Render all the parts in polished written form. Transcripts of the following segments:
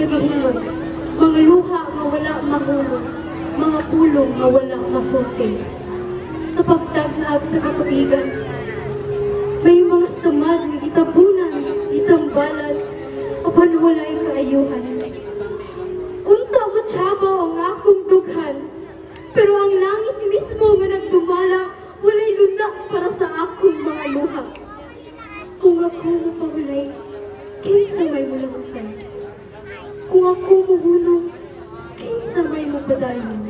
kagahimon, mga luha nga wala mahulog, mga pulong nga wala masulti. Sa pagtagnaag sa katuigan, may mga samad nga gitabunan, gitambalan, apan walay kaayuhan. Unta matsaba ang akong dughan, pero ang langit mismo nga nagdumala, walay luna para sa akong mga luha. Kung ako mapawalay, kinsa may mulahutan. Kung ako mahunong, kinsa may mapadayon.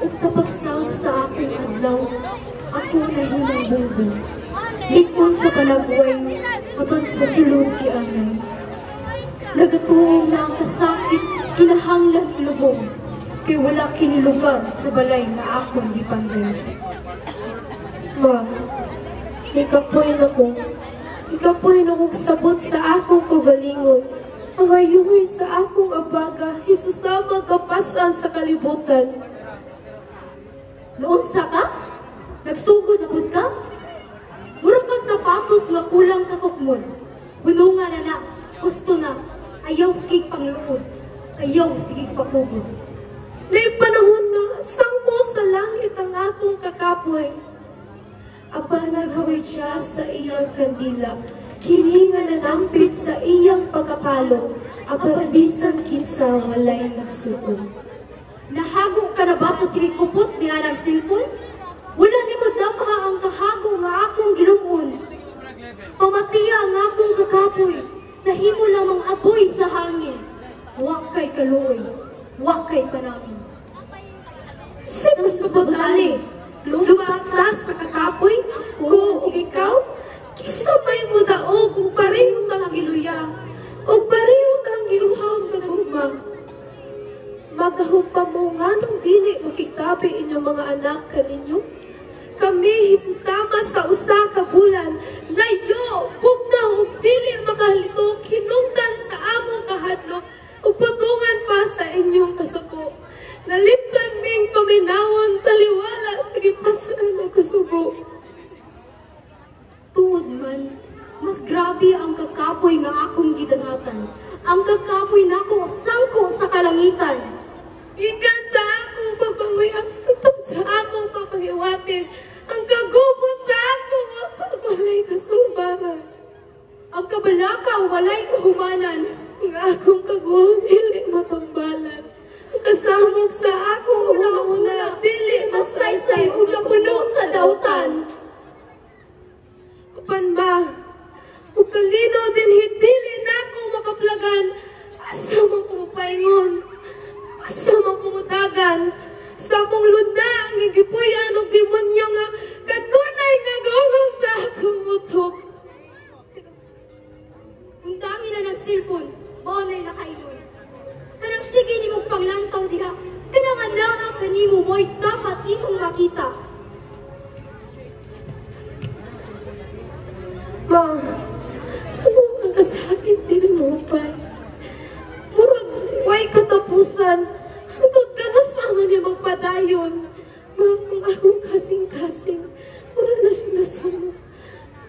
Ug sa pagsawb sa akong adlaw, ako nahimang bulbul. Likon sa panagway, apan sa sulod kianay. Nagatuong na ang kasakit, kinahanglan ilubog, kay wala kinilugar sa balay na akong gipanggay. Ma, ikapoy na kong sabot sa akong kagalingon. Ang ayuhoy sa akong abaga, hisusama kapasan sa kalibutan. Noon sa ka? Nagsugod na bud ka? Murag kang sapatos nga kulang sa tukmon. Hununga na na, gusto na, ayaw sigig pangluod, ayaw sigig papugos. May panahon na sangko sa langit ang akong kakapoy. Aba naghawid siya sa iyang kandila, kini nga nanampit sa iyang pagkapalo, aba bisan kinsa walay nagsuko. Nahago ka na ba sa silikupot ni Anang Silpon? Wala ni mo damha ang kahago nga akong gilumon. Pamatiya ang akong kakapoy, nahimo lamang apoy sa hangin. Wakay kaluoy, wakay panangin. Sa pasapag-ali, lumatas sa kakapoy, ko o ikaw, kisabay mo daog kung pareho tang giluya, o pareho tang giuhaw sa gugma. Magahumpa mo nga nung dili makitabi inyong mga anak kaninyo. Kami hisusama sa usa ka bulan, layo, bugnaw, ug dili makahalito, hinungdan sa among kahadlok, ug patungan pa sa inyong kasuko. Naliptan ming paminawon, taliwala, sige pasan o kasubo. Tuod man, mas grabe ang kakapoy nga akong gidangatan. Ang kakapoy na ako sangko sa kalangitan. Ikan sa akong pagpanguyan, tungkol sa akong pagpahiwatin, ang kagubot sa akong pagwalay kasulbaran. Ang kabalakaw walay kahumanan, ang akong kagubot dili matambalan. Ang kasamok sa akong una-una, dili masaysay o napuno sa dautan. Kapan ba, kung kalino din hitili na ako makaplagan, asa man ko magpaingon. Asa man kumudagan, sa akong luna ang igipuyan og demonyo nga kanunay nagulog sa akong utok. Kung dami na nagsilpon, maunay nakainon. Kanang sige ni mong panglantaw diha, kanang anaan kanimo mo'y dapat imong makita. Ma, ano ang kasakit din mo pa? Murag, way katapusan. Hangtod ka nasama niya magpadayon. Ma, ang akong kasing-kasing. Mura na siya nasama.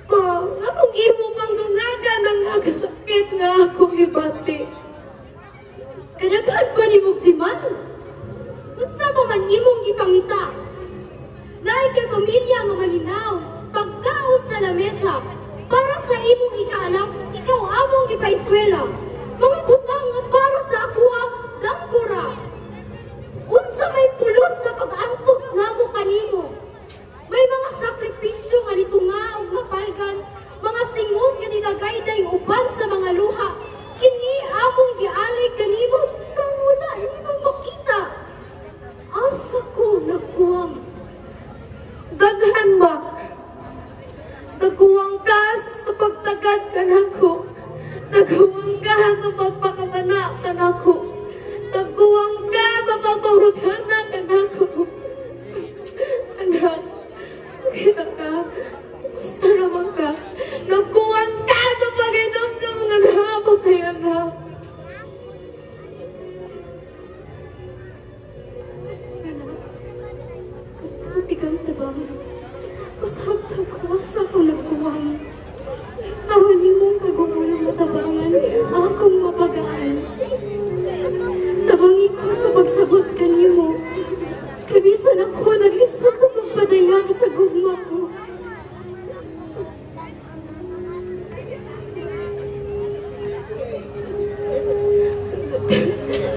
Ma, nga mong imo pang lungagan ang kasakit nga akong ibati. Kadaghan ba ni Mugdiman? Unsa pa man imong ipangita? Dahil kay pamilya nga malinaw, pagkaon sa lamesa, para sa imong ikaanak, ikaw among ipa-eskwela. Mga butang nga para sa akuha, danggura. Unsa may pulos sa pag-antos namo kanimo. May mga sakripisyo nga nitunga og napalgan, mga singod nga nilagayday uban sa mga luha. Kini among gialay kanimo, nang wala imong makita. Asa ko nagkuwang. Daghan ba? Nagkuwang ka sa pagtagad kanako. Nagkuwang ka sa pagpakamana kanako. Nagkuwang ka sa pagpahutana kanako. Anak, makita ka. Basta naman ka. Nagkuwang ka sa pag-inom ng mga nahabag kay anak. Anak, gusto ko tigang tabang. Pasabtang kuwasa ko nagkuwang. Aron imong kagugulang matabangan, akong mapagaan. Nabangi ko sa pagsabot kanimo. Kabisan ako naglisod sa pagpadayag sa gugma ko.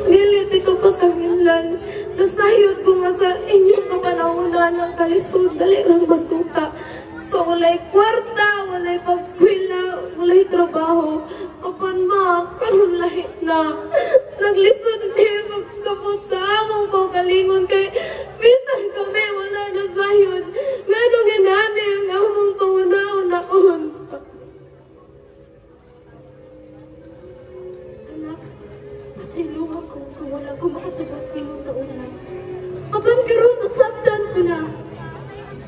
Niliti ko pa sa minlan. Nasayod ko nga sa inyong kapanahonan ng kalisod. Dali lang masuta. So, walay kwarta, walay pagskwela, walay trabaho. Apan ma, karon lahi na. Naglisod niya magsabot sa among ko kalingon kay bisan kami wala na sayod. Ngano ginani ang among pangunahon-ahon. Anak, pasiluha ko kung wala ko makasabot nimo sa una. Apan karon nasabtan ko na.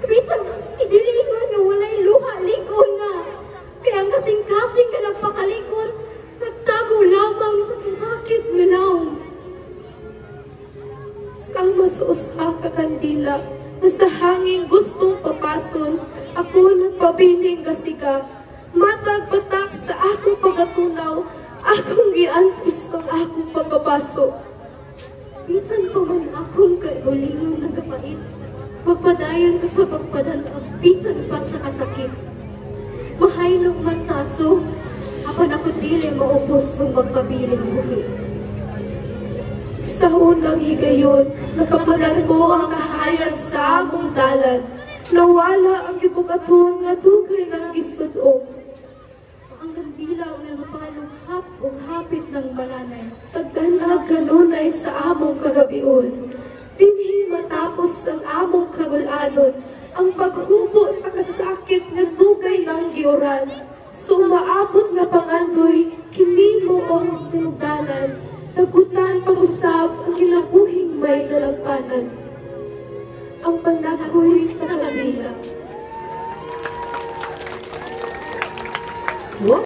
Kabisan, idiliman nga walay luha, likon na. Kaya ang kasing-kasing ka nagpakalikon, nagtago lamang sa sakit nga naong. Sama sa usa ka kandila, nga sa hanging gustong papason, ako nagpabiling kasiga. Matag batak sa akong pagatunaw, akong giantos ang akong pagkabaso. Bisan pa man akong kaulingon ng kapait, magpadayon ko sa pagpadanag, bisan pa sa kasakit. Mahaylok man sa aso, apan ako dili maubos ang magpabiling buhi. Sa unang higayon, nakapanan ko ang kahayag sa among dalan. Nawala ang gibukatuan nga dugay ng isudong. Ang kandila nga napaluhap o hapit ng malanay. Tagdanag kanunay sa among kagabion. Dinhi matapos ang among kagulanon, ang paghubo sa kasakit nga dugay ng giuran. So maabot nga pangandoy, kini mo ang sinugdanan. Nagutan pag-usab ang kinabuhing may dalampanan. Ang panagkoy